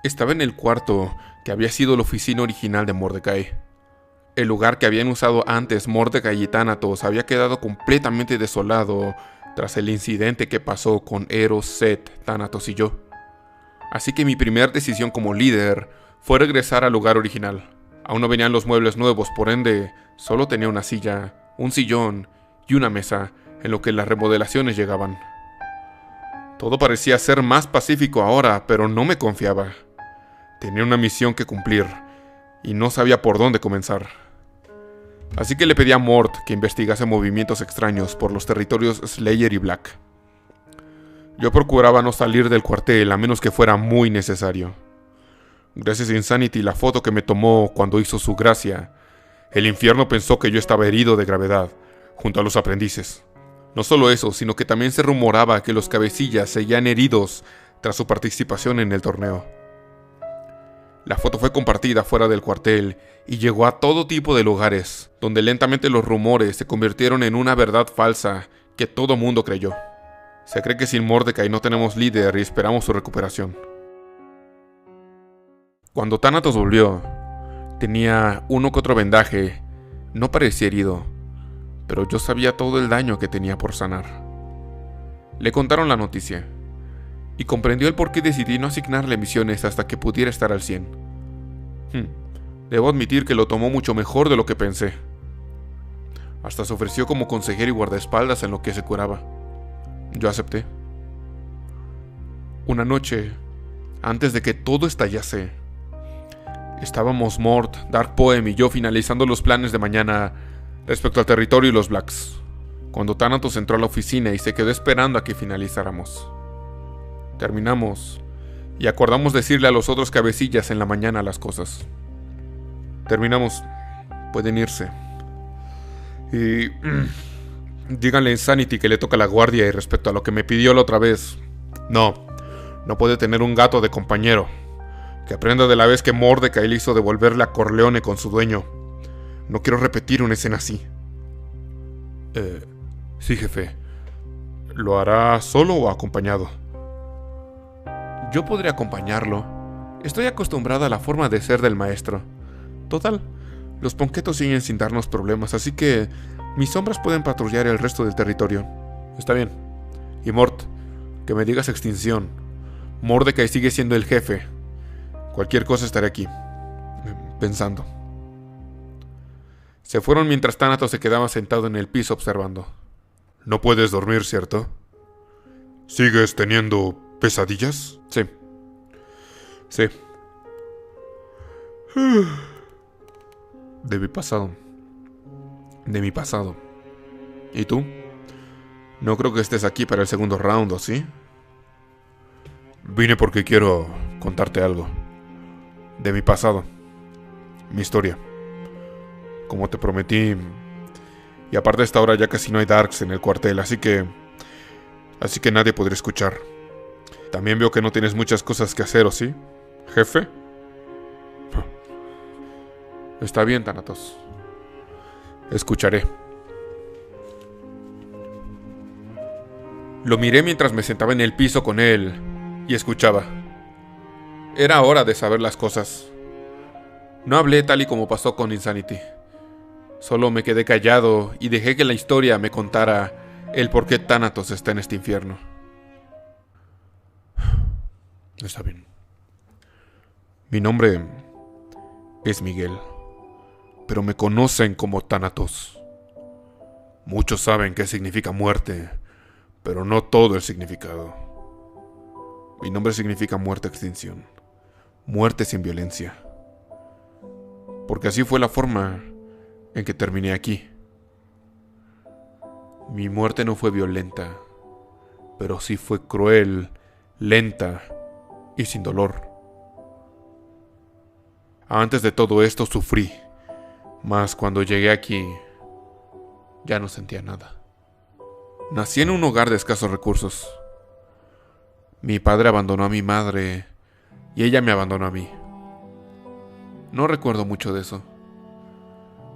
Estaba en el cuarto que había sido la oficina original de Mordecai. El lugar que habían usado antes Mordecai y Thanatos había quedado completamente desolado tras el incidente que pasó con Eros, Set, Thanatos y yo. Así que mi primera decisión como líder fue regresar al lugar original. Aún no venían los muebles nuevos, por ende, solo tenía una silla, un sillón y una mesa en lo que las remodelaciones llegaban. Todo parecía ser más pacífico ahora, pero no me confiaba. Tenía una misión que cumplir y no sabía por dónde comenzar. Así que le pedí a Mort que investigase movimientos extraños por los territorios Slayer y Black. Yo procuraba no salir del cuartel a menos que fuera muy necesario. Gracias a Insanity, la foto que me tomó cuando hizo su gracia, el infierno pensó que yo estaba herido de gravedad, junto a los aprendices. No solo eso, sino que también se rumoraba que los cabecillas seguían heridos tras su participación en el torneo. La foto fue compartida fuera del cuartel y llegó a todo tipo de lugares, donde lentamente los rumores se convirtieron en una verdad falsa que todo mundo creyó. Se cree que sin Mordecai no tenemos líder y esperamos su recuperación. Cuando Thanatos volvió, tenía uno que otro vendaje, no parecía herido, pero yo sabía todo el daño que tenía por sanar. Le contaron la noticia y comprendió el por qué decidí no asignarle misiones hasta que pudiera estar al 100. Debo admitir que lo tomó mucho mejor de lo que pensé. Hasta se ofreció como consejero y guardaespaldas en lo que se curaba. Yo acepté. Una noche, antes de que todo estallase, estábamos Mort, Dark Poem y yo finalizando los planes de mañana respecto al territorio y los Blacks, cuando Thanatos entró a la oficina y se quedó esperando a que finalizáramos. Terminamos y acordamos decirle a los otros cabecillas en la mañana las cosas. Terminamos. Pueden irse. Y díganle a Insanity que le toca la guardia y respecto a lo que me pidió la otra vez. No puede tener un gato de compañero. Que aprenda de la vez que Mordecai le hizo devolverle a Corleone con su dueño. No quiero repetir una escena así. Sí, jefe. ¿Lo hará solo o acompañado? Yo podré acompañarlo. Estoy acostumbrada a la forma de ser del maestro. Total, los ponquetos siguen sin darnos problemas, así que mis sombras pueden patrullar el resto del territorio. Está bien. Y Mort, que me digas extinción. Mordecai sigue siendo el jefe. Cualquier cosa estaré aquí, pensando. Se fueron mientras Thanatos se quedaba sentado en el piso observando. No puedes dormir, ¿cierto? ¿Sigues teniendo pesadillas? Sí. De mi pasado. ¿Y tú? No creo que estés aquí para el segundo round, ¿o sí? Vine porque quiero contarte algo. De mi pasado. Mi historia. Como te prometí. Y aparte de esta hora ya casi no hay Darks en el cuartel, así que nadie podría escuchar. También veo que no tienes muchas cosas que hacer, ¿o sí? ¿Jefe? Está bien, Thanatos. Escucharé. Lo miré mientras me sentaba en el piso con él y escuchaba. Era hora de saber las cosas. No hablé tal y como pasó con Insanity. Solo me quedé callado y dejé que la historia me contara el por qué Thanatos está en este infierno. Está bien. Mi nombre es Miguel, pero me conocen como Thanatos. Muchos saben qué significa muerte, pero no todo el significado. Mi nombre significa muerte-extinción. Muerte sin violencia. Porque así fue la forma en que terminé aquí. Mi muerte no fue violenta, pero sí fue cruel, lenta y sin dolor. Antes de todo esto sufrí, mas cuando llegué aquí ya no sentía nada. Nací en un hogar de escasos recursos. Mi padre abandonó a mi madre y ella me abandonó a mí. No recuerdo mucho de eso.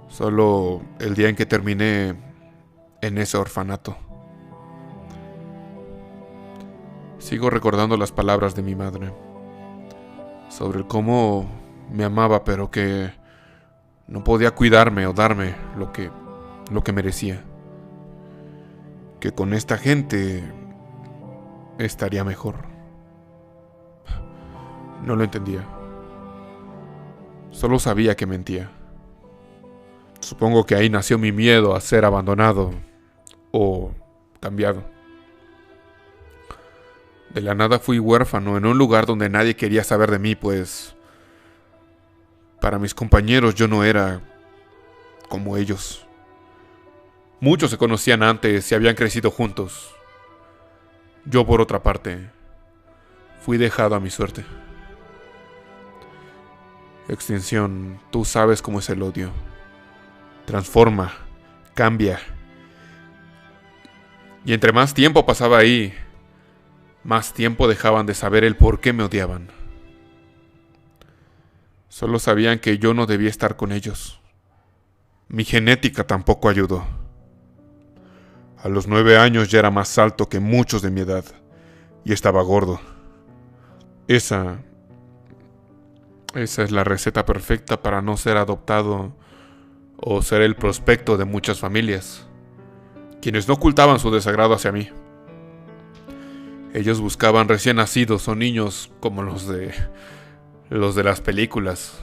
Solo el día en que terminé en ese orfanato. Sigo recordando las palabras de mi madre. sobre el cómo me amaba, pero que no podía cuidarme o darme lo que merecía. Que con esta gente estaría mejor. No lo entendía. Solo sabía que mentía. Supongo que ahí nació mi miedo a ser abandonado o cambiado. De la nada fui huérfano en un lugar donde nadie quería saber de mí, pues para mis compañeros yo no era como ellos. Muchos se conocían antes y habían crecido juntos. Yo, por otra parte, fui dejado a mi suerte. Extinción, tú sabes cómo es el odio. Transforma, cambia. Y entre más tiempo pasaba ahí, más tiempo dejaban de saber el por qué me odiaban. Solo sabían que yo no debía estar con ellos. Mi genética tampoco ayudó. A los 9 años ya era más alto que muchos de mi edad y estaba gordo. Esa es la receta perfecta para no ser adoptado o ser el prospecto de muchas familias, quienes no ocultaban su desagrado hacia mí. Ellos buscaban recién nacidos o niños como los de las películas,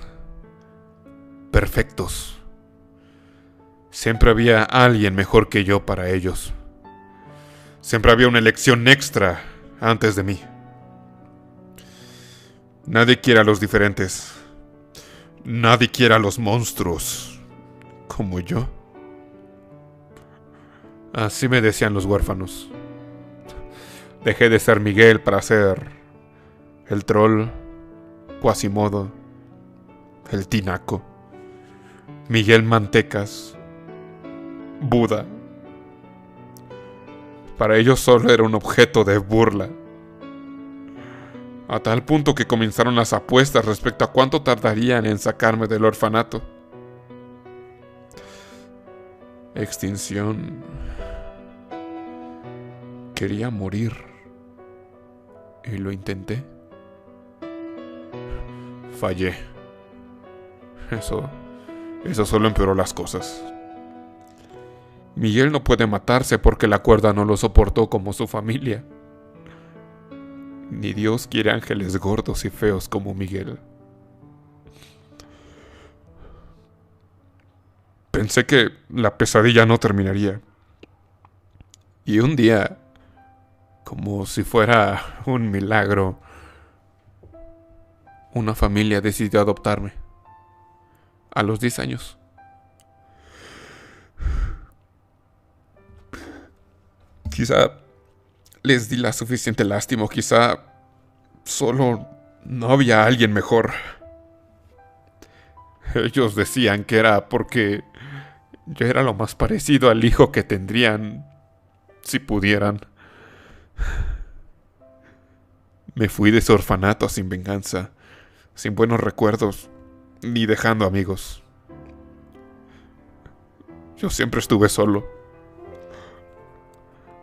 perfectos. Siempre había alguien mejor que yo para ellos. Siempre había una elección extra antes de mí. Nadie quiere a los diferentes. Nadie quiere a los monstruos como yo. Así me decían los huérfanos. Dejé de ser Miguel para ser el troll, Quasimodo, el tinaco, Miguel Mantecas, Buda. Para ellos solo era un objeto de burla. A tal punto que comenzaron las apuestas respecto a cuánto tardarían en sacarme del orfanato. Extinción. Quería morir. Y lo intenté. Fallé. Eso solo empeoró las cosas. Miguel no puede matarse porque la cuerda no lo soportó como su familia. Ni Dios quiere ángeles gordos y feos como Miguel. Pensé que la pesadilla no terminaría. Y un día, como si fuera un milagro, una familia decidió adoptarme. A los 10 años. Quizá les di la suficiente lástima, quizá solo no había alguien mejor. Ellos decían que era porque yo era lo más parecido al hijo que tendrían si pudieran. Me fui de ese orfanato sin venganza, sin buenos recuerdos, ni dejando amigos. Yo siempre estuve solo.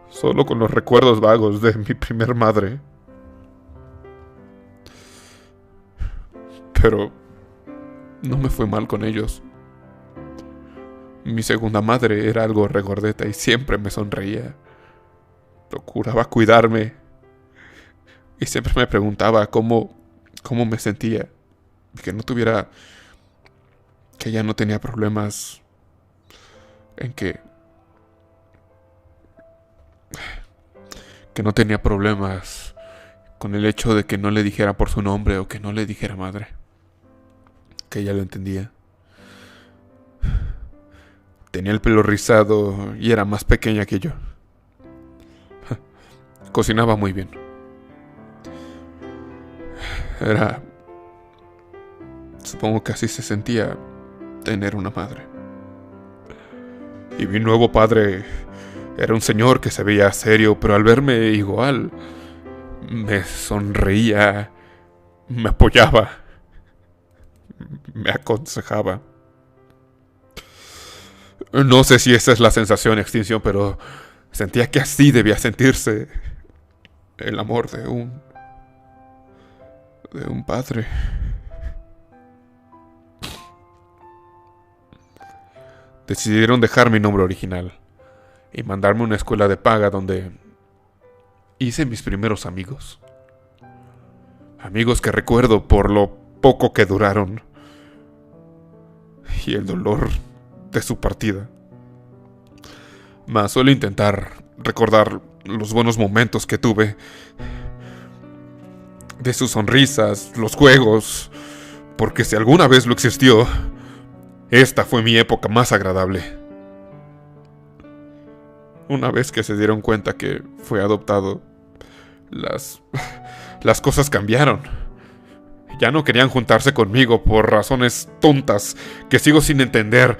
Solo con los recuerdos vagos de mi primer madre. Pero no me fue mal con ellos. Mi segunda madre era algo regordeta y siempre me sonreía. Procuraba cuidarme. Y siempre me preguntaba cómo me sentía. Que ella no tenía problemas en que no tenía problemas con el hecho de que no le dijera por su nombre o que no le dijera madre. Que ella lo entendía. Tenía el pelo rizado y era más pequeña que yo. Cocinaba muy bien. Supongo que así se sentía tener una madre. Y mi nuevo padre era un señor que se veía serio, pero al verme igual, me sonreía, me apoyaba, me aconsejaba. No sé si esa es la sensación, Extinción, pero sentía que así debía sentirse el amor de un padre. decidieron dejar mi nombre original y mandarme a una escuela de paga donde hice mis primeros amigos. Amigos que recuerdo por lo poco que duraron y el dolor de su partida. Mas suelo intentar recordar los buenos momentos que tuve, de sus sonrisas, los juegos, porque si alguna vez lo existió, esta fue mi época más agradable. Una vez que se dieron cuenta que fue adoptado, las cosas cambiaron. Ya no querían juntarse conmigo por razones tontas que sigo sin entender.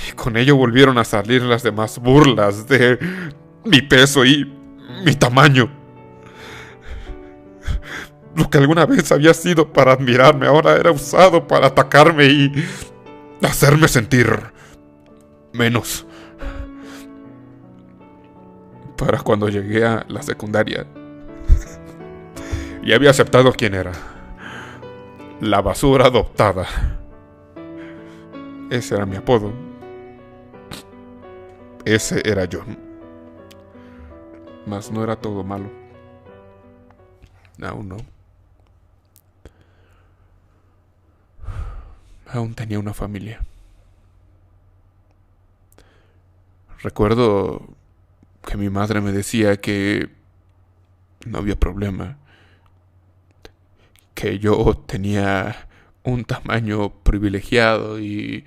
Y con ello volvieron a salir las demás burlas de mi peso y mi tamaño. Lo que alguna vez había sido para admirarme, ahora era usado para atacarme y hacerme sentir menos. Para cuando llegué a la secundaria, ya había aceptado quién era. La basura adoptada. Ese era mi apodo. Ese era yo. Mas no era todo malo. Aún no. Aún tenía una familia. Recuerdo que mi madre me decía que no había problema, que yo tenía un tamaño privilegiado y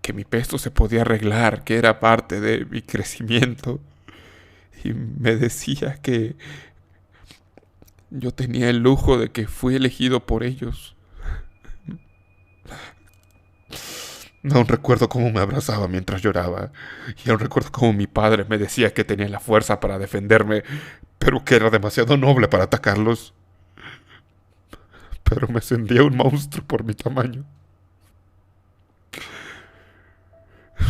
que mi peso se podía arreglar, que era parte de mi crecimiento. Y me decía que yo tenía el lujo de que fui elegido por ellos. Aún recuerdo cómo me abrazaba mientras lloraba. Y aún recuerdo cómo mi padre me decía que tenía la fuerza para defenderme, pero que era demasiado noble para atacarlos. Pero me sentía un monstruo por mi tamaño.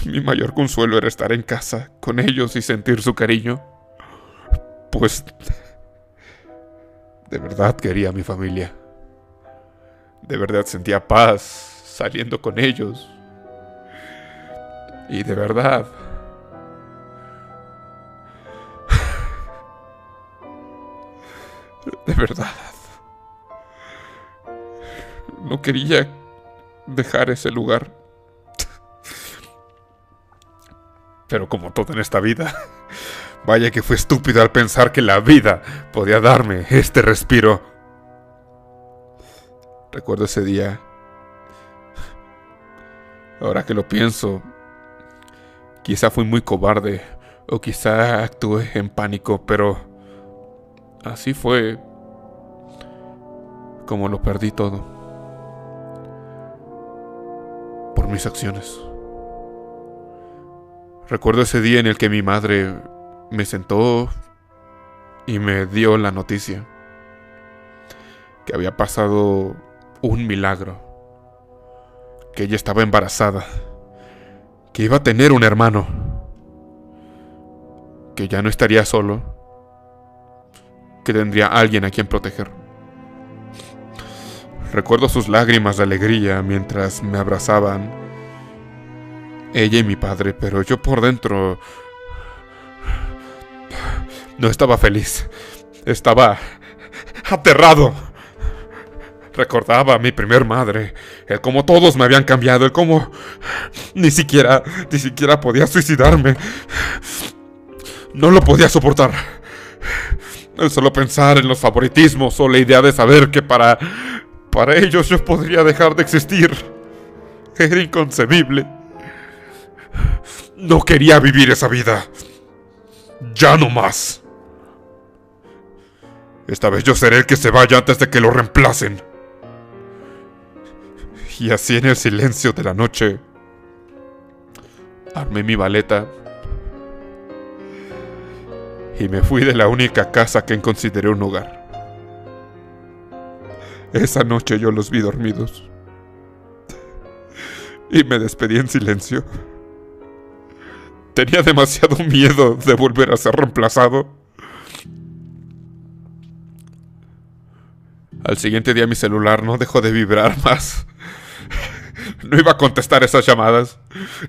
Mi mayor consuelo era estar en casa con ellos y sentir su cariño. Pues de verdad quería a mi familia. De verdad sentía paz saliendo con ellos. Y de verdad no quería dejar ese lugar. Pero como todo en esta vida, vaya que fue estúpido al pensar que la vida podía darme este respiro. Recuerdo ese día. Ahora que lo pienso, quizá fui muy cobarde o quizá actué en pánico, pero así fue como lo perdí todo por mis acciones. Recuerdo ese día en el que mi madre me sentó y me dio la noticia que había pasado un milagro, que ella estaba embarazada, que iba a tener un hermano, que ya no estaría solo, que tendría alguien a quien proteger. Recuerdo sus lágrimas de alegría mientras me abrazaban, ella y mi padre, pero yo por dentro no estaba feliz, estaba aterrado. Recordaba a mi primer madre, el cómo todos me habían cambiado, el cómo ni siquiera podía suicidarme. No lo podía soportar. El solo pensar en los favoritismos o la idea de saber que para ellos yo podría dejar de existir era inconcebible. No quería vivir esa vida. Ya no más. Esta vez yo seré el que se vaya antes de que lo reemplacen. Y así en el silencio de la noche, armé mi maleta y me fui de la única casa que consideré un hogar. Esa noche yo los vi dormidos y me despedí en silencio. Tenía demasiado miedo de volver a ser reemplazado. Al siguiente día mi celular no dejó de vibrar más. No iba a contestar esas llamadas.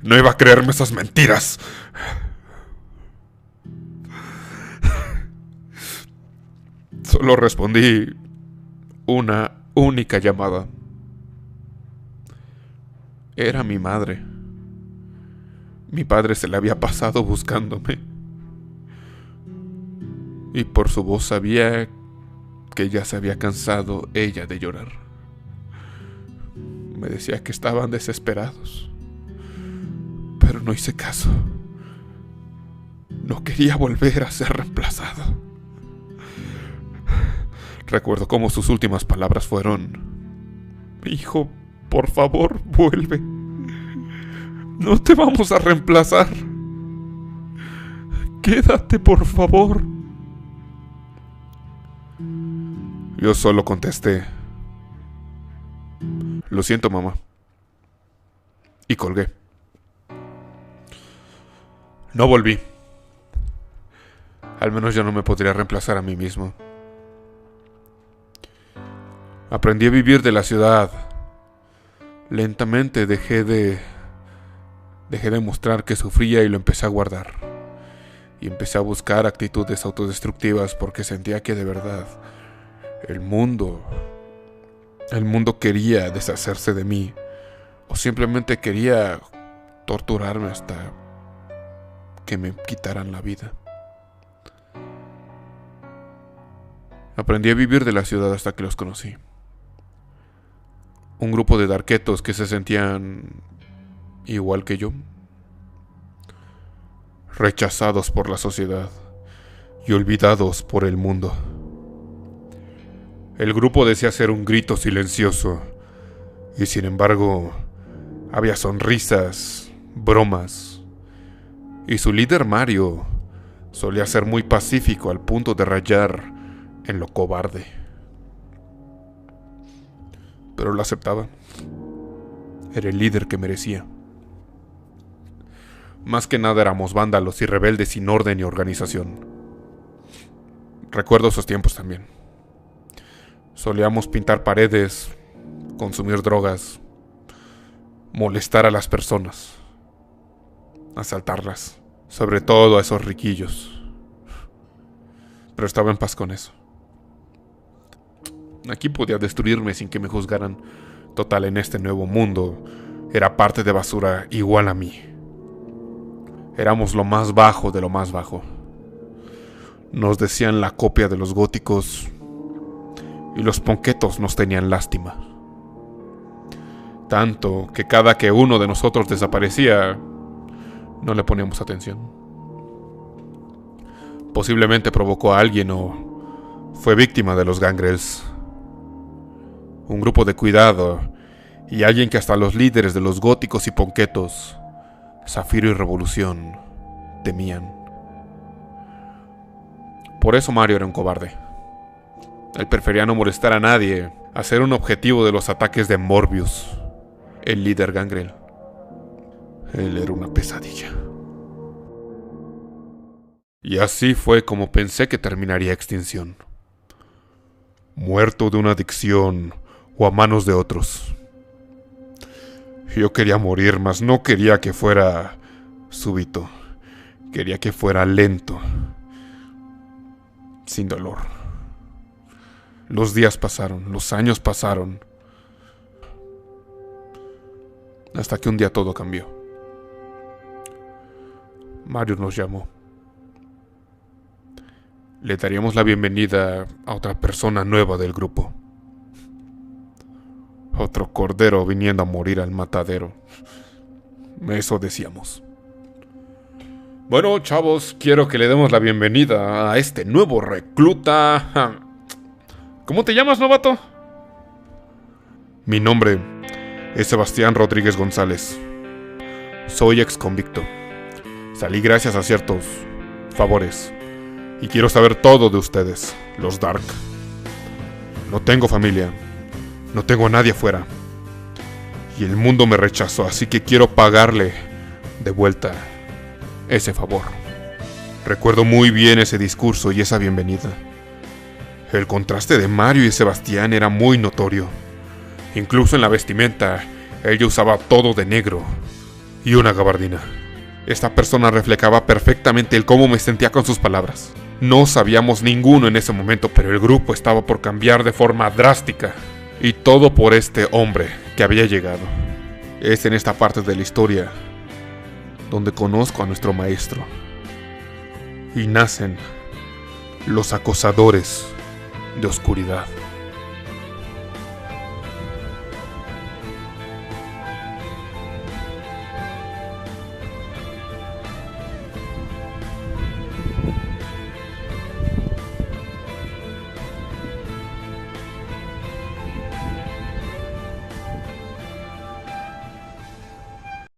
No iba a creerme esas mentiras. Solo respondí una única llamada. Era mi madre. Mi padre se le había pasado buscándome. Y por su voz sabía que ya se había cansado ella de llorar. Me decía que estaban desesperados, pero no hice caso. No quería volver a ser reemplazado. Recuerdo cómo sus últimas palabras fueron: hijo, por favor, vuelve. No te vamos a reemplazar. Quédate, por favor. Yo solo contesté: lo siento, mamá. Y colgué. No volví. Al menos ya no me podría reemplazar a mí mismo. Aprendí a vivir de la ciudad. Lentamente dejé de mostrar que sufría y lo empecé a guardar. Y empecé a buscar actitudes autodestructivas porque sentía que de verdad el mundo quería deshacerse de mí, o simplemente quería torturarme hasta que me quitaran la vida. Aprendí a vivir de la ciudad hasta que los conocí. Un grupo de darketos que se sentían igual que yo, rechazados por la sociedad y olvidados por el mundo. El grupo decía ser un grito silencioso, y sin embargo había sonrisas, bromas, y su líder Mario solía ser muy pacífico al punto de rayar en lo cobarde. Pero lo aceptaba. Era el líder que merecía. Más que nada éramos vándalos y rebeldes sin orden y organización. Recuerdo esos tiempos también. Solíamos pintar paredes, consumir drogas, molestar a las personas, asaltarlas, sobre todo a esos riquillos. Pero estaba en paz con eso. Aquí podía destruirme sin que me juzgaran. Total, en este nuevo mundo era parte de basura igual a mí. Éramos lo más bajo de lo más bajo. Nos decían la copia de los góticos, y los ponquetos nos tenían lástima. Tanto que cada que uno de nosotros desaparecía, no le poníamos atención. Posiblemente provocó a alguien o fue víctima de los gangrels. Un grupo de cuidado y alguien que hasta los líderes de los góticos y ponquetos, Zafiro y Revolución, temían. Por eso Mario era un cobarde. Él prefería no molestar a nadie, a ser un objetivo de los ataques de Morbius, el líder gangrel. Él era una pesadilla. Y así fue como pensé que terminaría Extinción. Muerto de una adicción o a manos de otros. Yo quería morir, mas no quería que fuera súbito. Quería que fuera lento, sin dolor. Los días pasaron, los años pasaron, hasta que un día todo cambió. Mario nos llamó. Le daríamos la bienvenida a otra persona nueva del grupo. Otro cordero viniendo a morir al matadero. Eso decíamos. Bueno, chavos, quiero que le demos la bienvenida a este nuevo recluta. ¿Cómo te llamas, novato? Mi nombre es Sebastián Rodríguez González. Soy ex convicto. Salí gracias a ciertos favores. Y quiero saber todo de ustedes, los Dark. No tengo familia. No tengo a nadie afuera. Y el mundo me rechazó, así que quiero pagarle de vuelta ese favor. Recuerdo muy bien ese discurso y esa bienvenida. El contraste de Mario y Sebastián era muy notorio. Incluso en la vestimenta Ella usaba todo de negro y una gabardina. Esta persona reflejaba perfectamente el cómo me sentía con sus palabras. No sabíamos ninguno en ese momento, pero el grupo estaba por cambiar de forma drástica. Y todo por este hombre que había llegado. Es en esta parte de la historia donde conozco a nuestro maestro. Y nacen los acosadores de oscuridad.